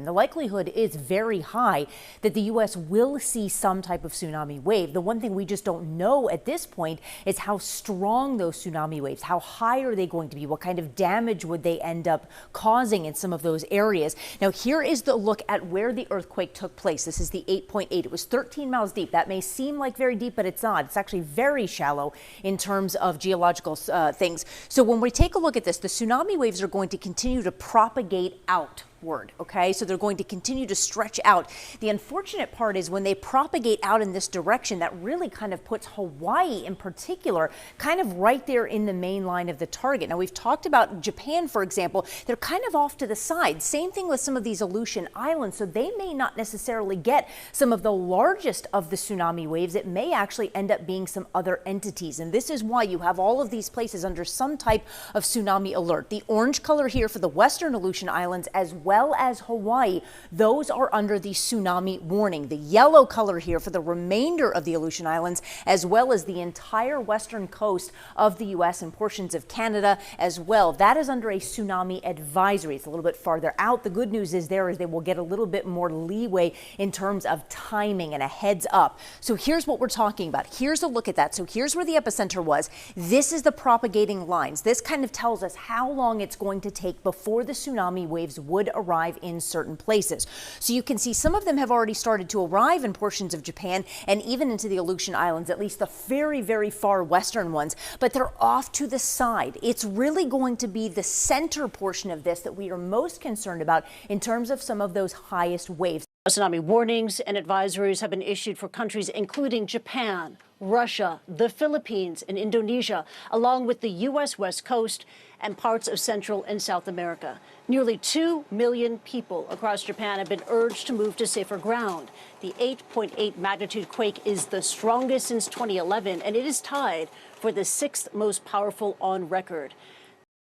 and the likelihood is very high that the U.S. will see some type of tsunami wave. The one thing we just don't know at this point is how strong those tsunami waves, how high are they going to be, what kind of damage would they end up causing in some of those areas. Now, here is the look at where the earthquake took place. This is the 8.8. It was 13 miles deep. That may seem like very deep, but it's not. It's actually very shallow in terms of geological things. So when we take a look at this, the tsunami waves are going to continue to propagate outward. Okay, so they're going to continue to stretch out. The unfortunate part is when they propagate out in this direction, that really kind of puts Hawaii in particular kind of right there in the main line of the target. Now, we've talked about Japan, for example. They're kind of off to the side. Same thing with some of these Aleutian Islands, so they may not necessarily get some of the largest of the tsunami waves. It may actually end up being some other entities, and this is why you have all of these places under some type of tsunami alert. The orange color here for the western Aleutian Islands as well as Hawaii, those are under the tsunami warning. The yellow color here for the remainder of the Aleutian Islands, as well as the entire western coast of the U.S. and portions of Canada as well. That is under a tsunami advisory. It's a little bit farther out. The good news is they will get a little bit more leeway in terms of timing and a heads up. So here's what we're talking about. Here's a look at that. So here's where the epicenter was. This is the propagating lines. This kind of tells us how long it's going to take before the tsunami waves would arrive in certain places. So you can see some of them have already started to arrive in portions of Japan and even into the Aleutian Islands, at least the very, very far western ones, but they're off to the side. It's really going to be the center portion of this that we are most concerned about in terms of some of those highest waves. Tsunami warnings and advisories have been issued for countries including Japan, Russia, the Philippines, and Indonesia, along with the U.S. West Coast and parts of Central and South America. Nearly 2 million people across Japan have been urged to move to safer ground. The 8.8 magnitude quake is the strongest since 2011, and it is tied for the 6th most powerful on record.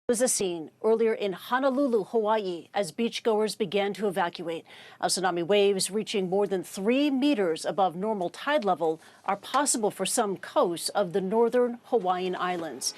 There was a scene earlier in Honolulu, Hawaii, as beachgoers began to evacuate. Tsunami waves reaching more than 3 meters above normal tide level are possible for some coasts of the northern Hawaiian Islands.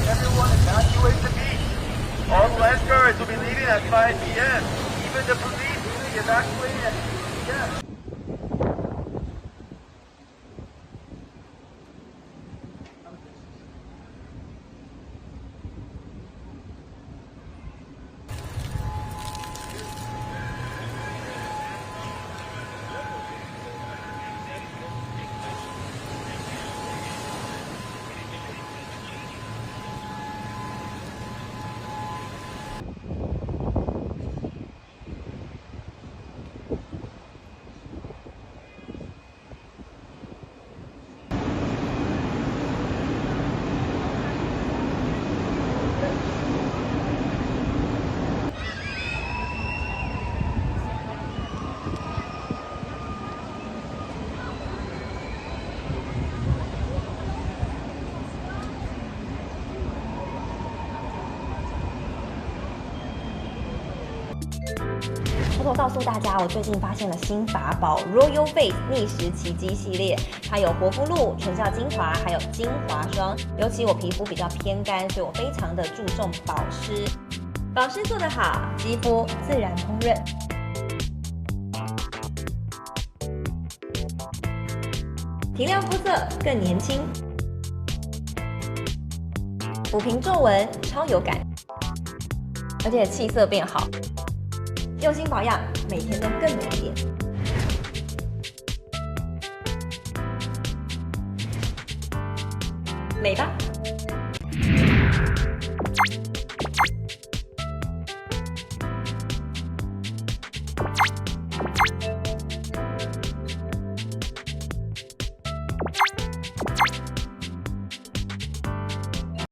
Everyone evacuate the beach. All lifeguards will be leaving at 5 p.m. Even the police will be evacuating at 6 p.m.偷偷告诉大家，我最近发现了新法宝 Royal Face 逆时奇迹系列，它有活肤露、全效精华，还有精华霜。尤其我皮肤比较偏干，所以我非常的注重保湿。保湿做得好，肌肤自然烹饪。提亮肤色更年轻，抚平皱纹超有感，而且气色变好。用心保养，每天都更美丽。美吧。